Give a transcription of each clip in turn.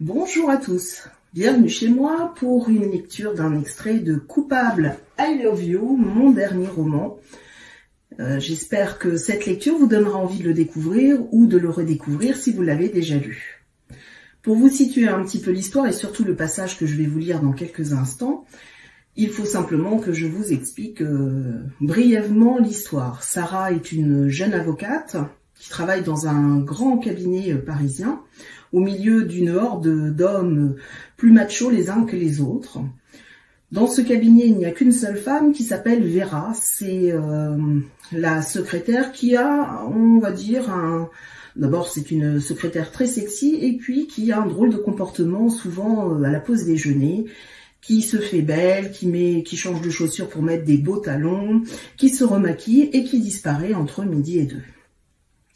Bonjour à tous, bienvenue chez moi pour une lecture d'un extrait de Coupable, I Love You, mon dernier roman. J'espère que cette lecture vous donnera envie de le découvrir ou de le redécouvrir si vous l'avez déjà lu. Pour vous situer un petit peu l'histoire et surtout le passage que je vais vous lire dans quelques instants, il faut simplement que je vous explique brièvement l'histoire. Sarah est une jeune avocate qui travaille dans un grand cabinet parisien, au milieu d'une horde d'hommes plus machos les uns que les autres. Dans ce cabinet, il n'y a qu'une seule femme qui s'appelle Vera. C'est la secrétaire qui a, on va dire, d'abord c'est une secrétaire très sexy et puis qui a un drôle de comportement souvent à la pause déjeuner, qui se fait belle, qui change de chaussures pour mettre des beaux talons, qui se remaquille et qui disparaît entre midi et 2.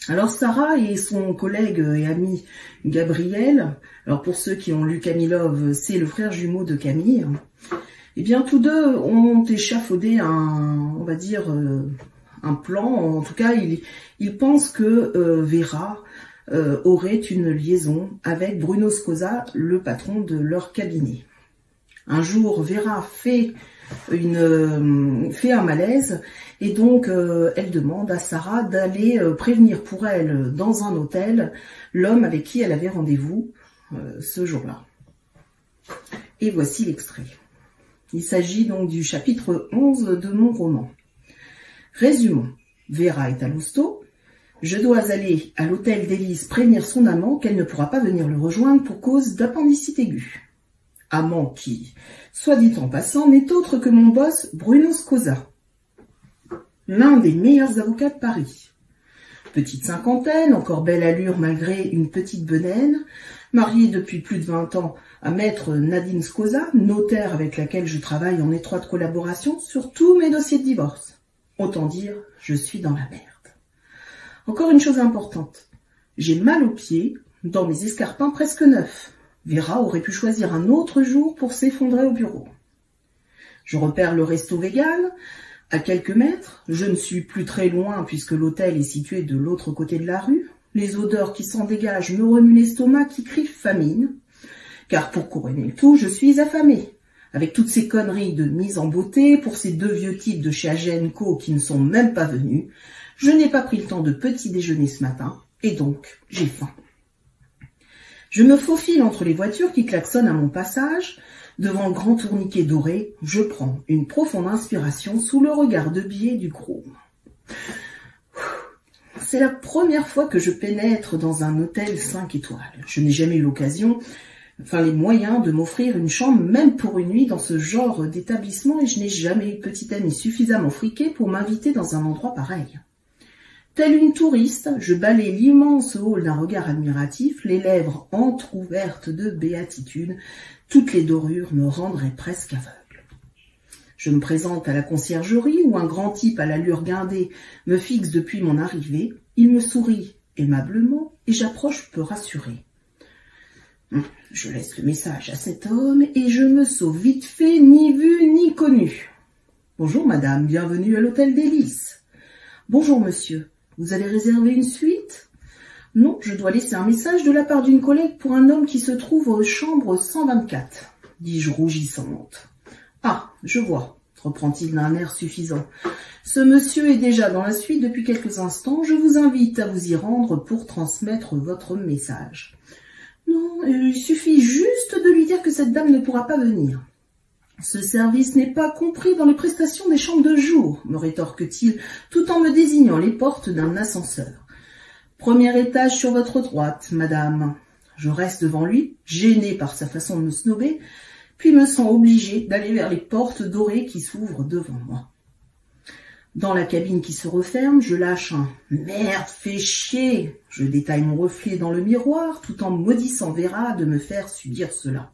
Alors Sarah et son collègue et ami Gabriel, alors pour ceux qui ont lu Camilove, c'est le frère jumeau de Camille, eh bien tous deux ont échafaudé on va dire, un plan. En tout cas, ils pensent que Vera aurait une liaison avec Bruno Scosa, le patron de leur cabinet. Un jour, Vera fait un malaise et donc elle demande à Sarah d'aller prévenir pour elle dans un hôtel l'homme avec qui elle avait rendez-vous ce jour-là. Et voici l'extrait. Il s'agit donc du chapitre 11 de mon roman. Résumons. Vera est à l'hosto. Je dois aller à l'hôtel d'Élise prévenir son amant qu'elle ne pourra pas venir le rejoindre pour cause d'appendicite aiguë. Amant qui, soit dit en passant, n'est autre que mon boss Bruno Scosa, l'un des meilleurs avocats de Paris. Petite cinquantaine, encore belle allure malgré une petite bedaine, mariée depuis plus de 20 ans à maître Nadine Scosa, notaire avec laquelle je travaille en étroite collaboration sur tous mes dossiers de divorce. Autant dire, je suis dans la merde. Encore une chose importante, j'ai mal aux pieds dans mes escarpins presque neufs. Vera aurait pu choisir un autre jour pour s'effondrer au bureau. Je repère le resto vegan, à quelques mètres. Je ne suis plus très loin puisque l'hôtel est situé de l'autre côté de la rue. Les odeurs qui s'en dégagent me remuent l'estomac qui crie famine. Car pour couronner le tout, je suis affamée. Avec toutes ces conneries de mise en beauté pour ces deux vieux types de chez Agenco qui ne sont même pas venus, je n'ai pas pris le temps de petit déjeuner ce matin et donc j'ai faim. Je me faufile entre les voitures qui klaxonnent à mon passage. Devant le grand tourniquet doré, je prends une profonde inspiration sous le regard de biais du groom. C'est la première fois que je pénètre dans un hôtel 5 étoiles. Je n'ai jamais eu l'occasion, les moyens de m'offrir une chambre, même pour une nuit, dans ce genre d'établissement, et je n'ai jamais eu petite amie suffisamment friquée pour m'inviter dans un endroit pareil. Telle une touriste, je balaie l'immense hall d'un regard admiratif, les lèvres entr'ouvertes de béatitude. Toutes les dorures me rendraient presque aveugle. Je me présente à la conciergerie où un grand type à l'allure guindée me fixe depuis mon arrivée. Il me sourit aimablement et j'approche peu rassurée. Je laisse le message à cet homme et je me sauve vite fait, ni vu ni connu. Bonjour madame, bienvenue à l'hôtel d'Élise. Bonjour monsieur. Vous allez réserver une suite? Non, je dois laisser un message de la part d'une collègue pour un homme qui se trouve aux chambres 124, dis-je rougissante. Ah, je vois, reprend-il d'un air suffisant. Ce monsieur est déjà dans la suite depuis quelques instants. Je vous invite à vous y rendre pour transmettre votre message. Non, il suffit juste de lui dire que cette dame ne pourra pas venir. Ce service n'est pas compris dans les prestations des chambres de jour, me rétorque-t-il, tout en me désignant les portes d'un ascenseur. Premier étage sur votre droite, madame. Je reste devant lui, gêné par sa façon de me snober, puis me sens obligé d'aller vers les portes dorées qui s'ouvrent devant moi. Dans la cabine qui se referme, je lâche un « Merde, fais chier !» Je détaille mon reflet dans le miroir, tout en maudissant Vera de me faire subir cela.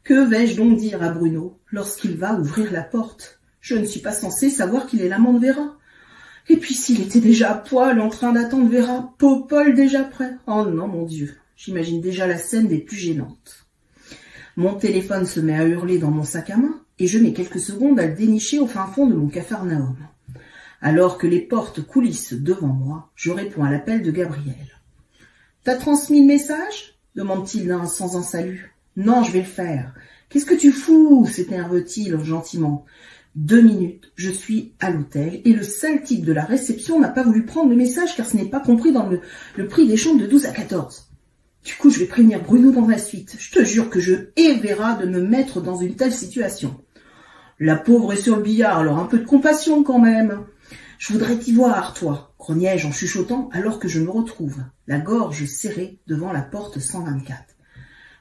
Que vais-je donc dire à Bruno lorsqu'il va ouvrir la porte? Je ne suis pas censée savoir qu'il est l'amant de Vera. Et puis s'il était déjà à poil en train d'attendre Vera, Popol déjà prêt. Oh non, mon Dieu, j'imagine déjà la scène des plus gênantes. Mon téléphone se met à hurler dans mon sac à main et je mets quelques secondes à le dénicher au fin fond de mon capharnaüm. Alors que les portes coulissent devant moi, je réponds à l'appel de Gabriel. « T'as transmis le message ?» demande-t-il sans un salut. « Non, je vais le faire. »« Qu'est-ce que tu fous ?» s'énerve-t-il gentiment. 2 minutes, je suis à l'hôtel et le sale type de la réception n'a pas voulu prendre le message car ce n'est pas compris dans le prix des chambres de 12 à 14. Du coup, je vais prévenir Bruno dans la suite. Je te jure que je hais Vera de me mettre dans une telle situation. La pauvre est sur le billard, alors un peu de compassion quand même. Je voudrais t'y voir, toi, grognai-je en chuchotant alors que je me retrouve, la gorge serrée devant la porte 124.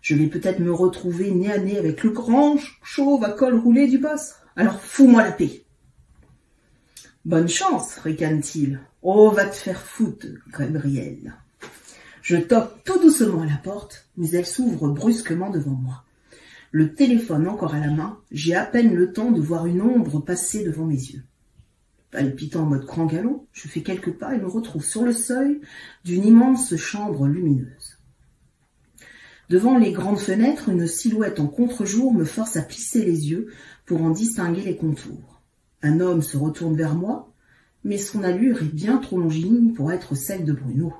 Je vais peut-être me retrouver nez à nez avec le grand chauve à col roulé du boss. Alors fous-moi la paix. Bonne chance, ricane-t-il. Oh, va te faire foutre, Gabriel. Je toque tout doucement à la porte, mais elle s'ouvre brusquement devant moi. Le téléphone encore à la main, j'ai à peine le temps de voir une ombre passer devant mes yeux. Palpitant en mode grand galop, je fais quelques pas et me retrouve sur le seuil d'une immense chambre lumineuse. Devant les grandes fenêtres, une silhouette en contre-jour me force à plisser les yeux pour en distinguer les contours. Un homme se retourne vers moi, mais son allure est bien trop longiligne pour être celle de Bruno.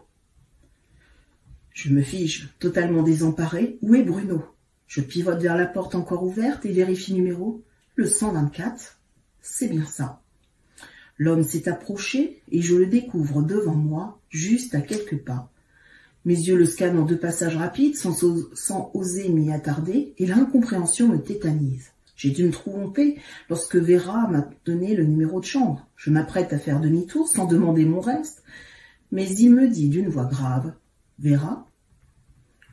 Je me fige, totalement désemparé. Où est Bruno? Je pivote vers la porte encore ouverte et vérifie le numéro. Le 124, c'est bien ça. L'homme s'est approché et je le découvre devant moi, juste à quelques pas. Mes yeux le scannent en 2 passages rapides sans oser m'y attarder et l'incompréhension me tétanise. J'ai dû me tromper lorsque Vera m'a donné le numéro de chambre. Je m'apprête à faire demi-tour sans demander mon reste, mais il me dit d'une voix grave « Vera ?»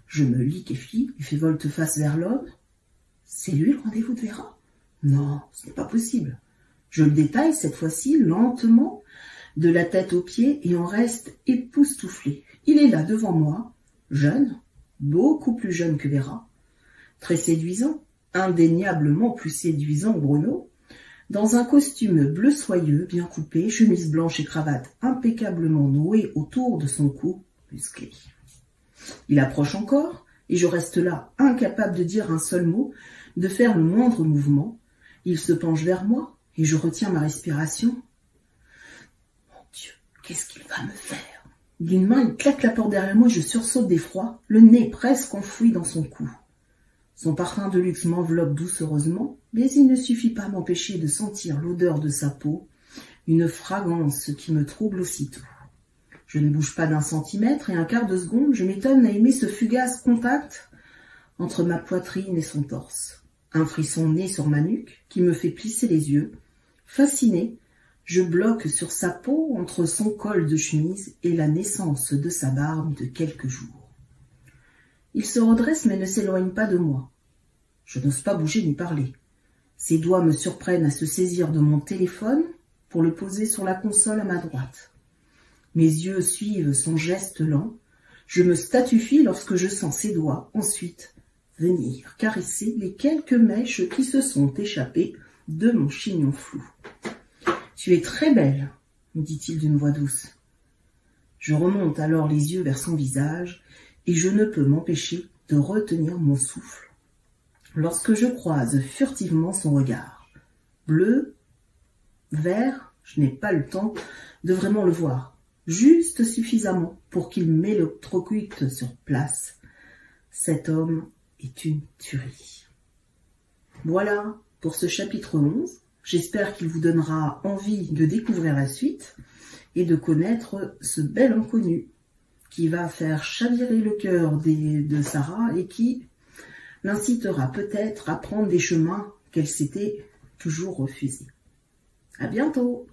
Je me liquéfie et fais volte-face vers l'homme. « C'est lui le rendez-vous de Vera ?»« Non, ce n'est pas possible. » Je le détaille cette fois-ci lentement, de la tête aux pieds et en reste époustouflé. Il est là devant moi, jeune, beaucoup plus jeune que Vera, très séduisant, indéniablement plus séduisant que Bruno, dans un costume bleu soyeux, bien coupé, chemise blanche et cravate impeccablement nouée autour de son cou musclé. Il approche encore, et je reste là, incapable de dire un seul mot, de faire le moindre mouvement. Il se penche vers moi, et je retiens ma respiration. Mon Dieu, qu'est-ce qu'il va me faire? D'une main, il claque la porte derrière moi et je sursaute d'effroi, le nez presque enfoui dans son cou. Son parfum de luxe m'enveloppe doucereusement, mais il ne suffit pas à m'empêcher de sentir l'odeur de sa peau, une fragrance qui me trouble aussitôt. Je ne bouge pas d'1 centimètre et un quart de seconde, je m'étonne à aimer ce fugace contact entre ma poitrine et son torse. Un frisson naît sur ma nuque qui me fait plisser les yeux. Fasciné, je bloque sur sa peau entre son col de chemise et la naissance de sa barbe de quelques jours. Il se redresse mais ne s'éloigne pas de moi. Je n'ose pas bouger ni parler. Ses doigts me surprennent à se saisir de mon téléphone pour le poser sur la console à ma droite. Mes yeux suivent son geste lent. Je me statufie lorsque je sens ses doigts ensuite venir caresser les quelques mèches qui se sont échappées de mon chignon flou. « Tu es très belle, » me dit-il d'une voix douce. Je remonte alors les yeux vers son visage et je ne peux m'empêcher de retenir mon souffle lorsque je croise furtivement son regard. Bleu, vert, je n'ai pas le temps de vraiment le voir, juste suffisamment pour qu'il m'électrocute sur place. Cet homme est une tuerie. Voilà pour ce chapitre 11. J'espère qu'il vous donnera envie de découvrir la suite et de connaître ce bel inconnu qui va faire chavirer le cœur de Sarah et qui l'incitera peut-être à prendre des chemins qu'elle s'était toujours refusés. À bientôt!